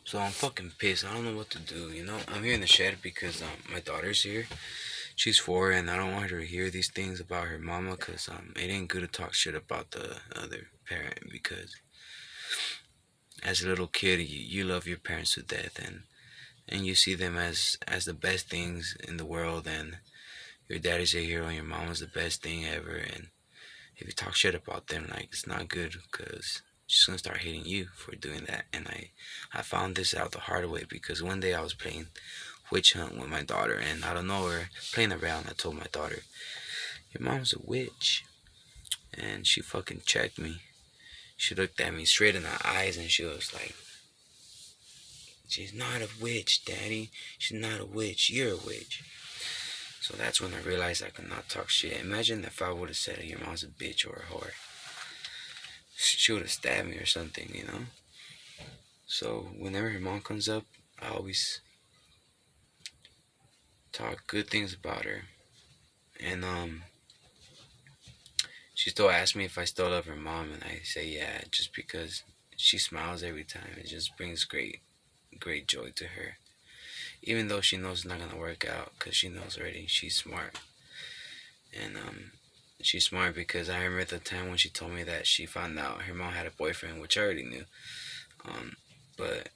So I'm fucking pissed. I don't know what to do. I'm here in the shed because my daughter's here. She's 4, and I don't want her to hear these things about her mama because it ain't good to talk shit about the other parent because as a little kid you love your parents to death and you see them as the best things in the world, and your dad is a hero and your mom is the best thing ever. And if you talk shit about them, like, it's not good because she's gonna start hating you for doing that. And I found this out the hard way because one day I was playing witch hunt with my daughter, and out of nowhere, playing around, I told my daughter, "Your mom's a witch," and she fucking checked me. She looked at me straight in the eyes and she was like, "She's not a witch, Daddy. She's not a witch. You're a witch." So that's when I realized I could not talk shit. Imagine if I would have said your mom's a bitch or a whore. She would have stabbed me or something. So whenever her mom comes up, I always talk good things about her. And she still asks me if I still love her mom, and I say yeah, just because she smiles every time. It just brings great joy to her. Even though she knows it's not gonna work out, cause she knows already she's smart. And she's smart because I remember the time when she told me that she found out her mom had a boyfriend, which I already knew. But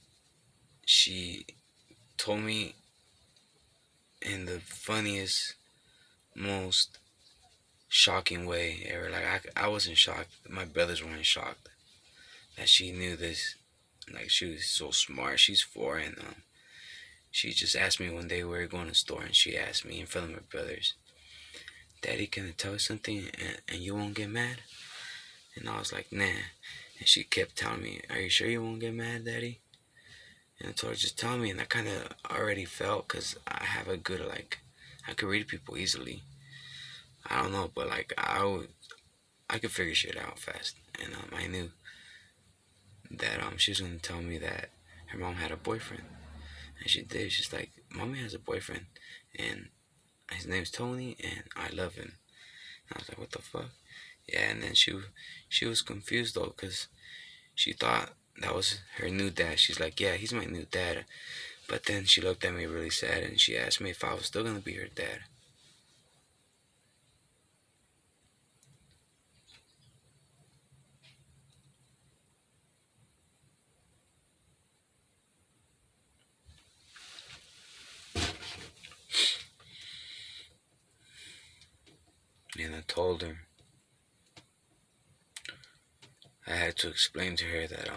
she told me in the funniest, most shocking way ever. Like, I wasn't shocked. My brothers weren't shocked that she knew this. Like, she was so smart. She's 4, and she just asked me one day we were going to the store, and she asked me in front of my brothers, "Daddy, can I tell you something and you won't get mad?" And I was like, "Nah." And she kept telling me, "Are you sure you won't get mad, Daddy?" And I told her, "Just tell me." And I kind of already felt, because I have a good, like, I could read people easily. I don't know, but like, I could figure shit out fast. And I knew that she was gonna tell me that her mom had a boyfriend, and she did. She's like, "Mommy has a boyfriend, and his name's Tony, and I love him." And I was like, "What the fuck?" Yeah, and then she was confused though, cause she thought that was her new dad. She's like, "Yeah, he's my new dad." But then she looked at me really sad, and she asked me if I was still gonna be her dad. And I told her, I had to explain to her that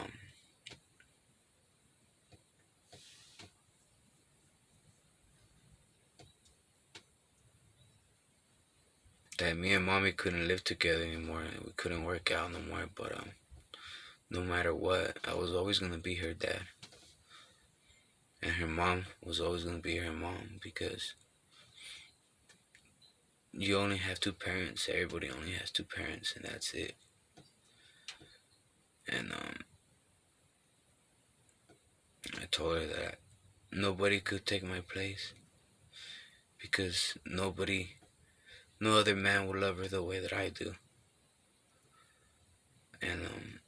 me and mommy couldn't live together anymore, and we couldn't work out no more. But no matter what, I was always gonna be her dad, and her mom was always gonna be her mom, because you only have two parents. Everybody only has two parents, and that's it. And I told her that nobody could take my place, because no other man will love her the way that I do. And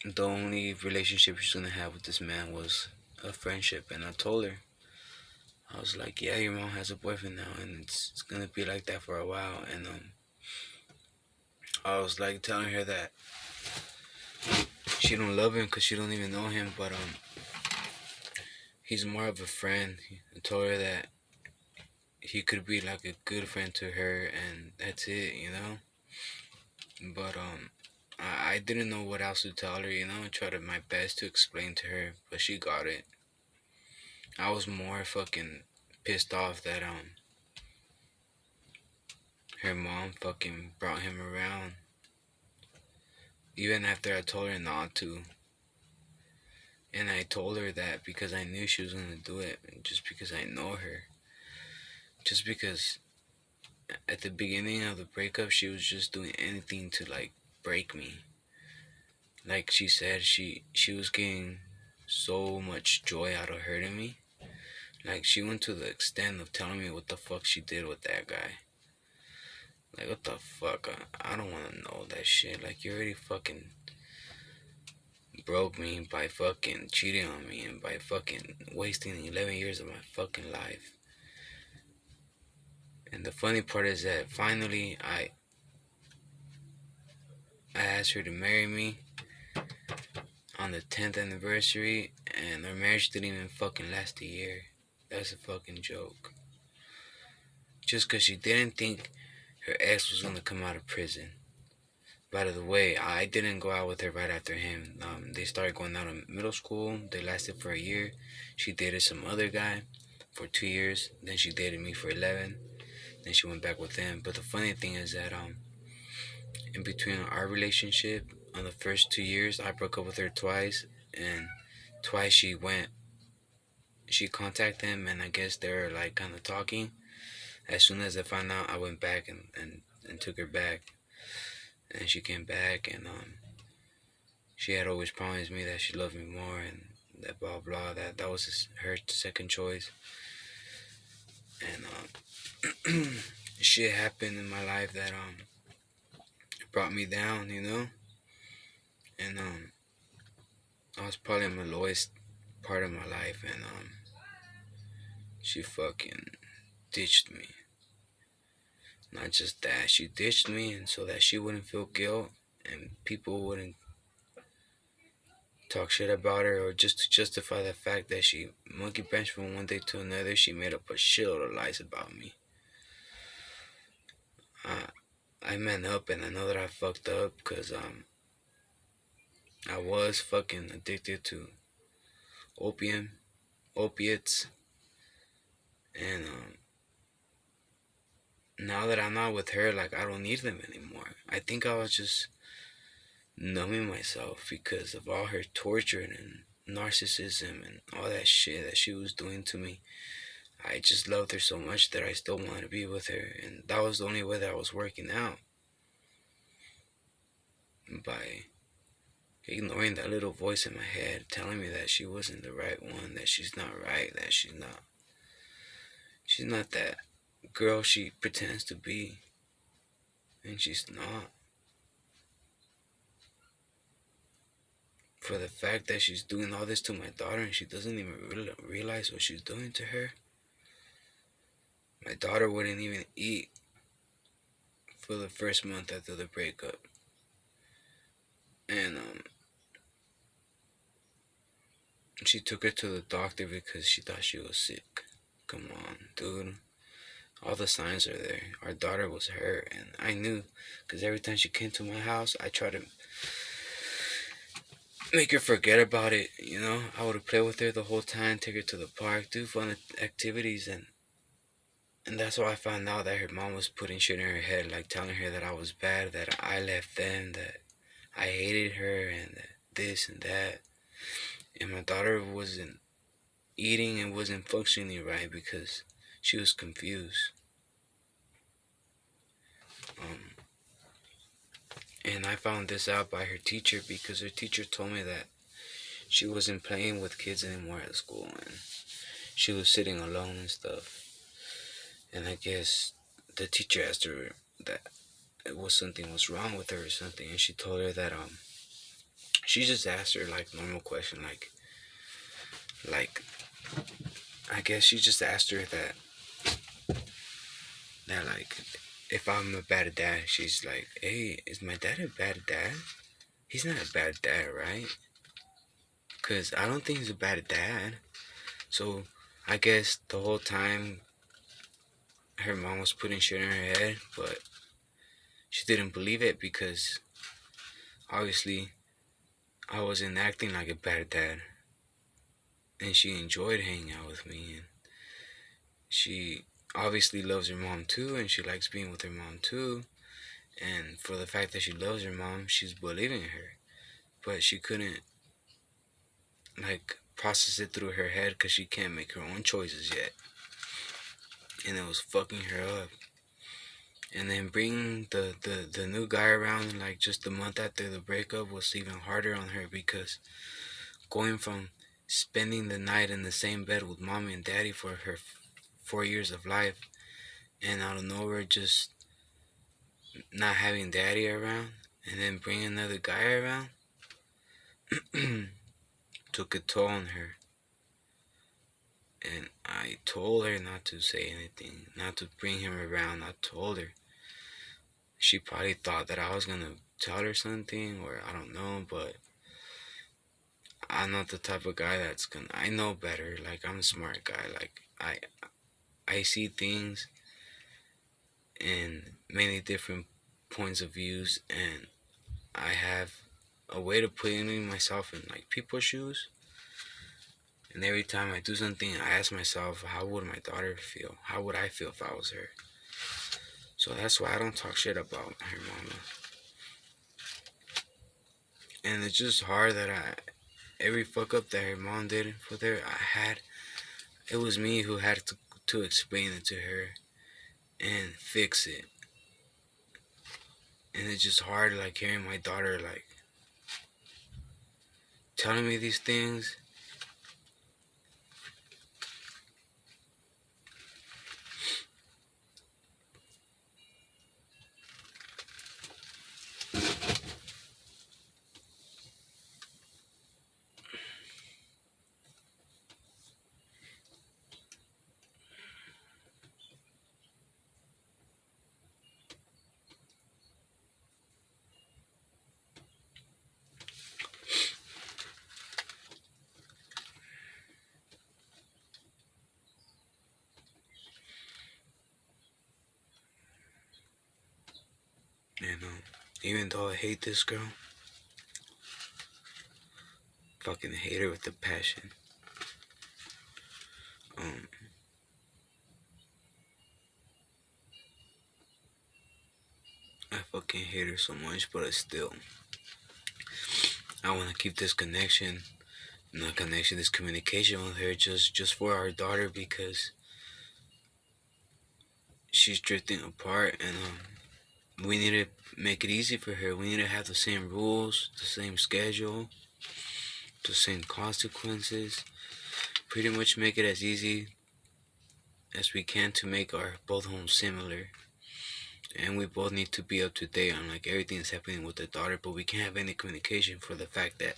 the only relationship she's gonna have with this man was a friendship. And I told her, I was like, "Yeah, your mom has a boyfriend now, and it's gonna be like that for a while." And I was like telling her that she don't love him because she don't even know him, but he's more of a friend. I told her that he could be like a good friend to her, and that's it. But I didn't know what else to tell her. I tried my best to explain to her, but she got it. I was more fucking pissed off that her mom fucking brought him around, even after I told her not to. And I told her that because I knew she was gonna do it, and just because I know her. Just because at the beginning of the breakup, she was just doing anything to, like, break me. Like she said, she was getting so much joy out of hurting me. Like, she went to the extent of telling me what the fuck she did with that guy. Like, what the fuck? I don't want to know that shit. Like, you already fucking broke me by fucking cheating on me and by fucking wasting 11 years of my fucking life. And the funny part is that finally I asked her to marry me on the 10th anniversary, and our marriage didn't even fucking last a year. That's a fucking joke. Just because she didn't think her ex was gonna come out of prison. By the way, I didn't go out with her right after him. They started going out in middle school. They lasted for a year. She dated some other guy for 2 years. Then she dated me for 11. Then she went back with him. But the funny thing is that in between our relationship, on the first 2 years, I broke up with her twice, and twice she contacted him, and I guess they were like kind of talking. As soon as I found out, I went back and took her back, and she came back, and she had always promised me that she loved me more, and that blah blah, that was her second choice, and shit happened in my life that brought me down, and I was probably in my lowest part of my life, and she fucking ditched me. Not just that, she ditched me, and so that she wouldn't feel guilt and people wouldn't talk shit about her, or just to justify the fact that she monkey benched from one day to another, she made up a shitload of lies about me. I man up, and I know that I fucked up because I was fucking addicted to opium, opiates, and now that I'm not with her, like I don't need them anymore. I think I was just numbing myself because of all her torture and narcissism and all that shit that she was doing to me. I just loved her so much that I still wanted to be with her, and that was the only way that I was working out, by ignoring that little voice in my head telling me that she wasn't the right one, that she's not right, that she's not that girl she pretends to be, and she's not. For the fact that she's doing all this to my daughter and she doesn't even realize what she's doing to her. My daughter wouldn't even eat for the first month after the breakup. And she took her to the doctor because she thought she was sick. Come on, dude. All the signs are there. Our daughter was hurt, and I knew because every time she came to my house, I tried to make her forget about it. I would play with her the whole time, take her to the park, do fun activities, and that's why I found out that her mom was putting shit in her head, like telling her that I was bad, that I left them, that I hated her, and that this and that. And my daughter wasn't eating and wasn't functioning right because she was confused. Um, and I found this out by her teacher because her teacher told me that she wasn't playing with kids anymore at school and she was sitting alone and stuff. And I guess the teacher asked her that something was wrong with her or something, and she told her that she just asked her like normal question, like I guess she just asked her that like if I'm a bad dad. She's like, hey, is my dad a bad dad? He's not a bad dad, right? Because I don't think he's a bad dad. So I guess the whole time her mom was putting shit in her head, but she didn't believe it because obviously I wasn't acting like a bad dad. And she enjoyed hanging out with me, and she obviously loves her mom too, and she likes being with her mom too. And for the fact that she loves her mom, she's believing her. But she couldn't like process it through her head because she can't make her own choices yet. And it was fucking her up. And then bringing the new guy around like just a month after the breakup was even harder on her because going from spending the night in the same bed with mommy and daddy for her 4 years of life, and out of nowhere just not having daddy around, and then bring another guy around, took a toll on her. And I told her not to say anything, not to bring him around. I told her. She probably thought that I was gonna tell her something, or I don't know, but I'm not the type of guy that's gonna. I know better. Like, I'm a smart guy. Like, I see things in many different points of views, and I have a way to putting myself in like people's shoes. And every time I do something, I ask myself, how would my daughter feel? How would I feel if I was her? So that's why I don't talk shit about her mama. And it's just hard that every fuck up that her mom did with her, it was me who had to explain it to her and fix it. And it's just hard, like, hearing my daughter, like, telling me these things. And even though I hate this girl, fucking hate her with a passion. Um, I fucking hate her so much, but I want to keep this connection, not connection, this communication with her, just for our daughter, because she's drifting apart, and we need to make it easy for her. We need to have the same rules, the same schedule, the same consequences. Pretty much make it as easy as we can to make our both homes similar. And we both need to be up to date on like everything that's happening with the daughter, but we can't have any communication for the fact that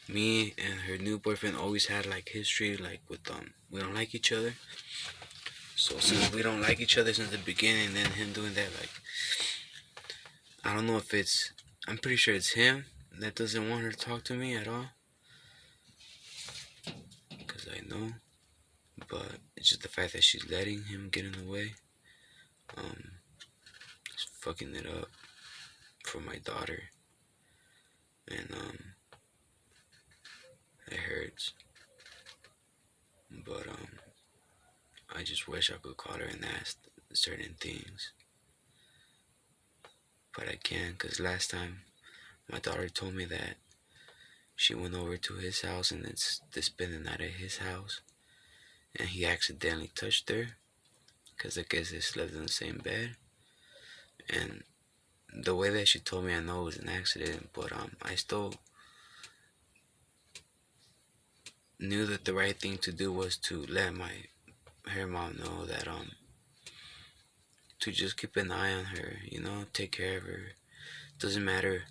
me and her new boyfriend always had like history, like with we don't like each other. So since we don't like each other since the beginning, then him doing that, like, I don't know if I'm pretty sure it's him that doesn't want her to talk to me at all, because I know, but it's just the fact that she's letting him get in the way. It's fucking it up for my daughter, and it hurts. But I just wish I could call her and ask certain things, but I can't, because last time my daughter told me that she went over to his house and it's they spent the night at his house, and he accidentally touched her, because I guess they slept in the same bed. And the way that she told me, I know it was an accident, but I still knew that the right thing to do was to let my her mom know that to just keep an eye on her, take care of her. Doesn't matter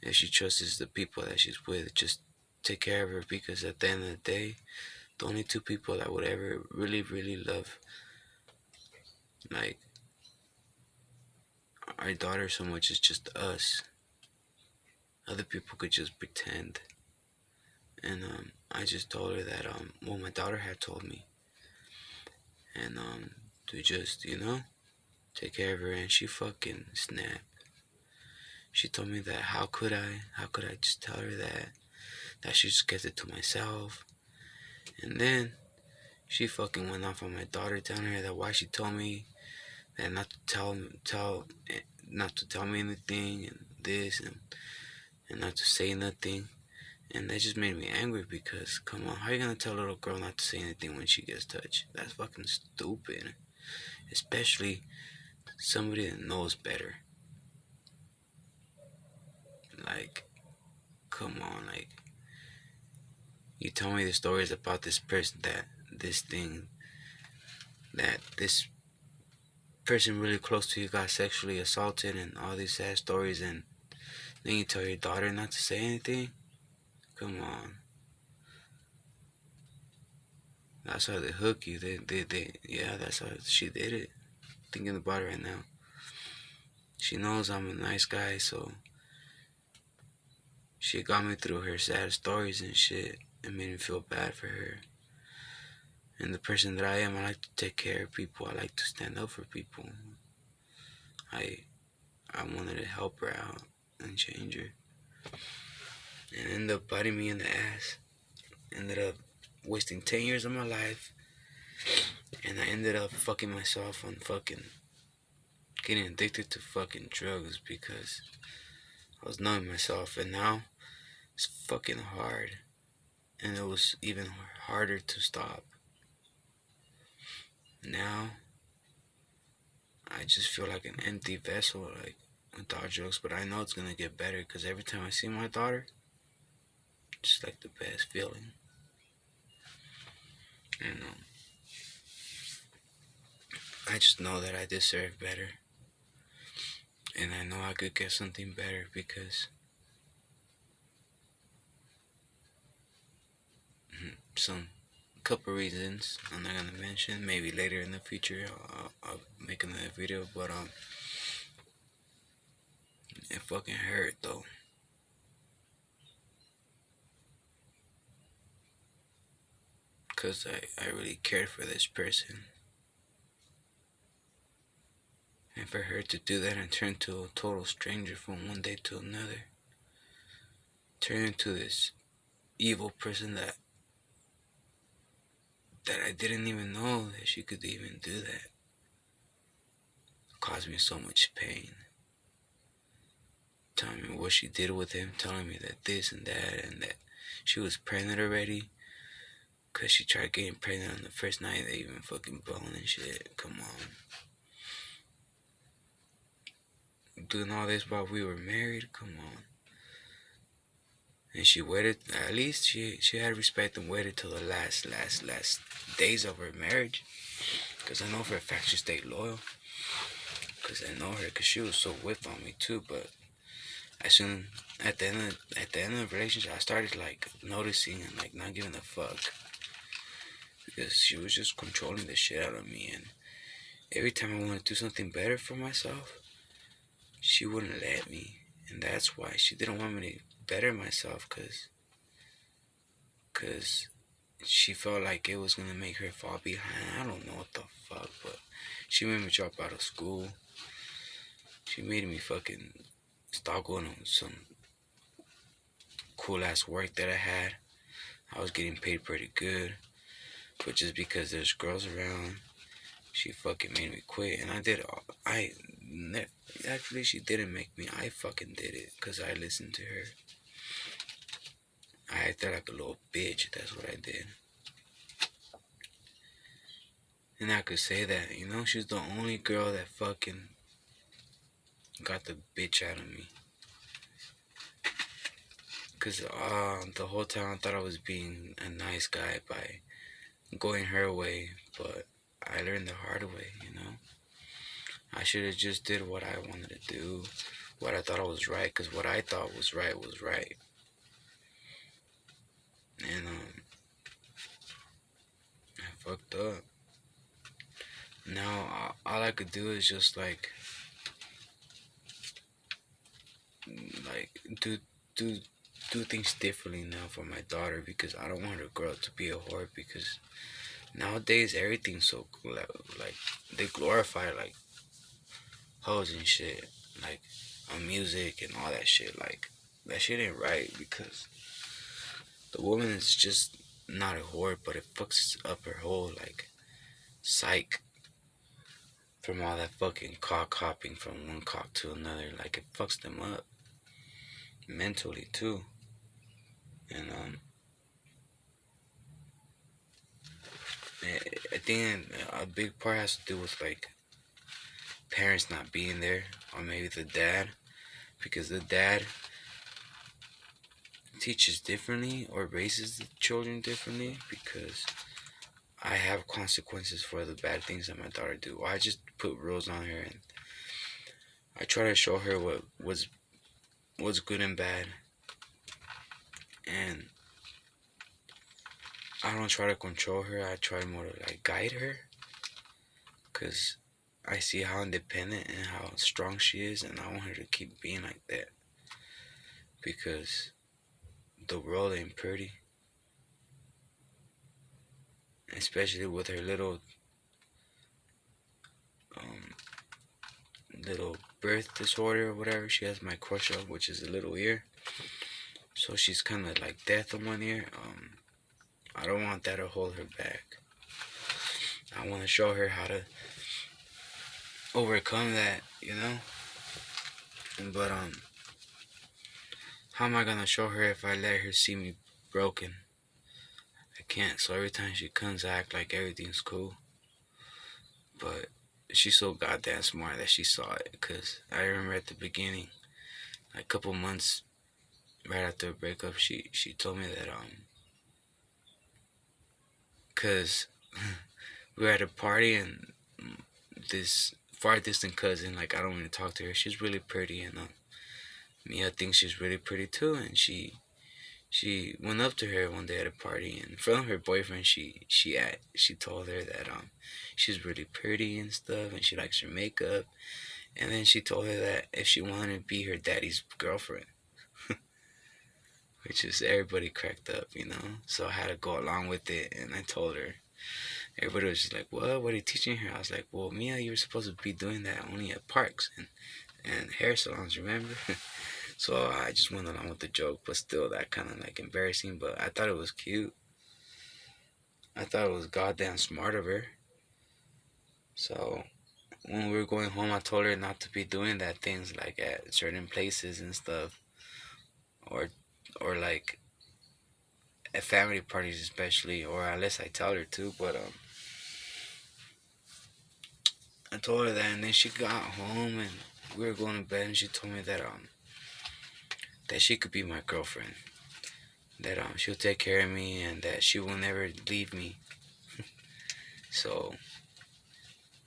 if she trusts the people that she's with, just take care of her, because at the end of the day, the only two people that would ever really, really love like our daughter so much is just us. Other people could just pretend. And I just told her that what my daughter had told me, and to just take care of her, and she fucking snapped. She told me that how could I just tell her that she just kept it to myself. And then she fucking went off on my daughter, telling her that why she told me that not to not to tell me anything, and this, and not to say nothing. And that just made me angry, because come on, how you gonna tell a little girl not to say anything when she gets touched? That's fucking stupid. Especially somebody that knows better. Like, come on, like, you tell me the stories about this person, that this person really close to you got sexually assaulted, and all these sad stories, and then you tell your daughter not to say anything? Come on. That's how they hook you. Yeah, that's how she did it. Thinking about it right now. She knows I'm a nice guy, so she got me through her sad stories and shit. It made me feel bad for her. And the person that I am, I like to take care of people. I like to stand up for people. I I wanted to help her out and change her. And ended up biting me in the ass. Ended up wasting 10 years of my life. And I ended up fucking myself on fucking getting addicted to fucking drugs because I was numbing myself. And now it's fucking hard. And it was even harder to stop. Now I just feel like an empty vessel, like without drugs. But I know it's gonna get better because every time I see my daughter, it's like the best feeling. And I just know that I deserve better. And I know I could get something better because some couple reasons I'm not gonna mention. Maybe later in the future I'll make another video. But it fucking hurt though. Cause I really cared for this person. And for her to do that and turn to a total stranger from one day to another. Turn into this evil person that I didn't even know that she could even do that. Caused me so much pain. Telling me what she did with him, telling me that this and that, and that she was pregnant already. Cause she tried getting pregnant on the first night they even fucking boned and shit. Come on. Doing all this while we were married? Come on. And she waited, at least she had respect and waited till the last days of her marriage. Cause I know for a fact she stayed loyal. Cause I know her, cause she was so whipped on me too. But as soon at the end of the relationship, I started like noticing and like not giving a fuck because she was just controlling the shit out of me. And every time I wanted to do something better for myself, she wouldn't let me. And that's why she didn't want me to better myself, cause she felt like it was gonna make her fall behind. I don't know what the fuck, but she made me drop out of school. She made me fucking stop going on some cool ass work that I had. I was getting paid pretty good, but just because there's girls around, she fucking made me quit. And I did all. Actually, she didn't make me. I fucking did it because I listened to her. I acted like a little bitch. That's what I did. And I could say that, she's the only girl that fucking got the bitch out of me. Because the whole time I thought I was being a nice guy by going her way. But I learned the hard way. I should have just did what I wanted to do. What I thought was right. Because what I thought was right was right. And I fucked up. Now all I could do is just like do do do things differently now for my daughter because I don't want her to grow up to be a whore because nowadays everything's so like they glorify like hoes and shit like on music and all that shit. Like that shit ain't right because the woman is just not a whore, but it fucks up her whole like psyche from all that fucking cock hopping from one cock to another. Like it fucks them up mentally too. And I think a big part has to do with like parents not being there, or maybe the dad, because the dad teaches differently or raises the children differently. Because I have consequences for the bad things that my daughter do. I just put rules on her, and I try to show her what's good and bad. And I don't try to control her. I try more to like guide her, cause I see how independent and how strong she is, and I want her to keep being like that. Because the world ain't pretty, especially with her um little birth disorder or whatever. She has my crush up, which is a little ear. So she's kind of like deaf in one ear. I don't want that to hold her back. I want to show her how to overcome that, you know. But how am I gonna show her if I let her see me broken? I can't. So every time she comes, I act like everything's cool. But she's so goddamn smart that she saw it. Cause I remember at the beginning, like a couple months right after a breakup, she told me that cause we were at a party and this far distant cousin, like I don't even talk to her. She's really pretty, and Mia thinks she's really pretty too. And she went up to her one day at a party, and in front of her boyfriend, she told her that she's really pretty and stuff, and she likes her makeup. And then she told her that if she wanted to be her daddy's girlfriend, which is everybody cracked up, you know. So I had to go along with it, and I told her. Everybody was just like, "What? What are you teaching her?" I was like, "Well, Mia, you were supposed to be doing that only at parks and hair salons, remember?" So I just went along with the joke, but still, that kind of like embarrassing. But I thought it was cute. I thought it was goddamn smart of her. So when we were going home, I told her not to be doing that things like at certain places and stuff, or like at family parties especially, or unless I tell her to. But I told her that, and then she got home and we were going to bed, and she told me that she could be my girlfriend, that she'll take care of me, and that she will never leave me. So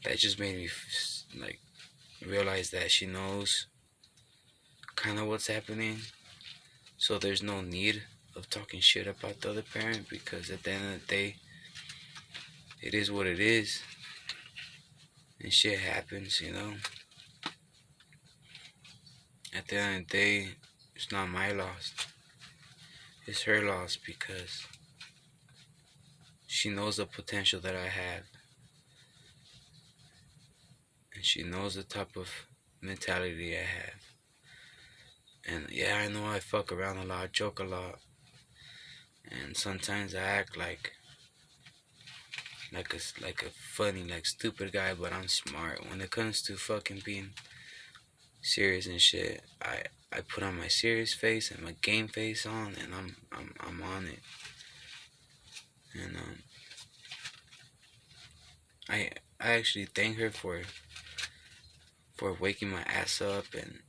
that just made me like realize that she knows kind of what's happening. So there's no need of talking shit about the other parent, because at the end of the day, it is what it is, and shit happens, you know. At the end of the day, it's not my loss, it's her loss, because she knows the potential that I have, and she knows the type of mentality I have. And yeah, I know I fuck around a lot, joke a lot, and sometimes I act like a funny, like stupid guy, but I'm smart. When it comes to fucking being serious and shit, I put on my serious face and my game face on, and I'm on it. And I actually thank her for waking my ass up and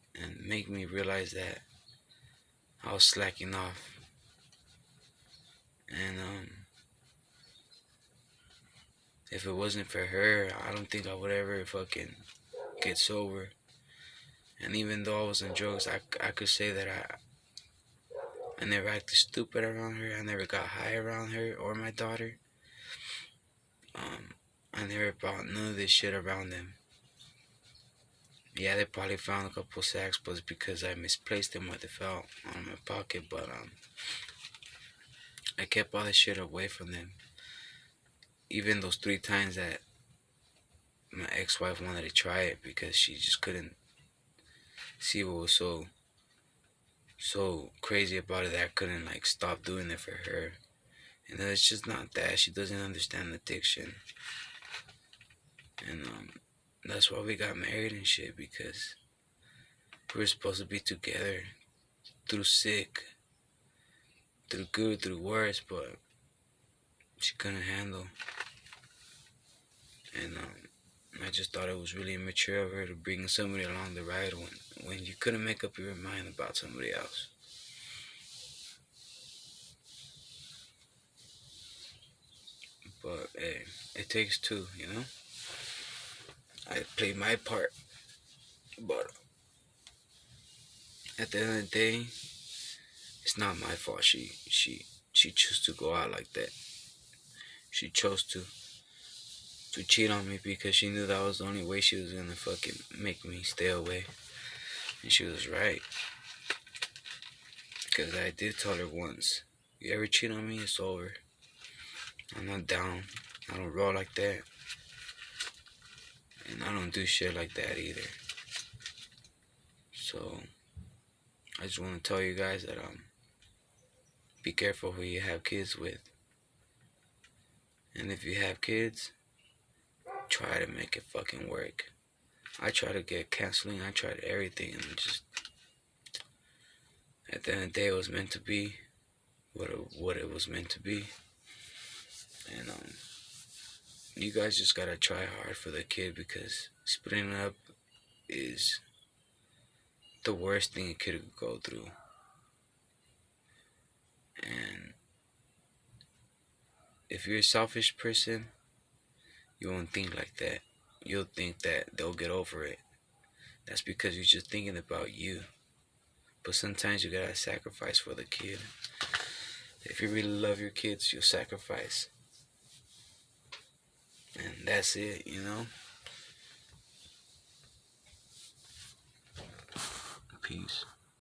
making me realize that I was slacking off. And if it wasn't for her, I don't think I would ever fucking get sober. And even though I was on drugs, I could say that I never acted stupid around her. I never got high around her or my daughter. I never brought none of this shit around them. Yeah, they probably found a couple sacks, but it's because I misplaced them where they fell on my pocket. But I kept all this shit away from them. Even those 3 times that my ex-wife wanted to try it, because she just couldn't see what was so crazy about it, that I couldn't like stop doing it for her. And it's just not that she doesn't understand addiction. And that's why we got married and shit, because we were supposed to be together through sick, through good, through worse, but she couldn't handle. And I just thought it was really immature of her to bring somebody along the ride when you couldn't make up your mind about somebody else. But hey, it takes two, you know? I played my part, but at the end of the day, It's not my fault. She chose to go out like that. She chose to cheat on me because she knew that was the only way she was gonna fucking make me stay away. And she was right. Because I did tell her once, you ever cheat on me, it's over. I'm not down. I don't roll like that. And I don't do shit like that either. So I just want to tell you guys that be careful who you have kids with. And if you have kids, try to make it fucking work. I tried to get counseling. I tried everything, and just at the end of the day, it was meant to be what it was meant to be. And you guys just gotta try hard for the kid, because splitting up is the worst thing a kid could go through. And if you're a selfish person, you won't think like that. You'll think that they'll get over it. That's because you're just thinking about you. But sometimes you gotta sacrifice for the kid. If you really love your kids, you'll sacrifice. And that's it, you know? Peace.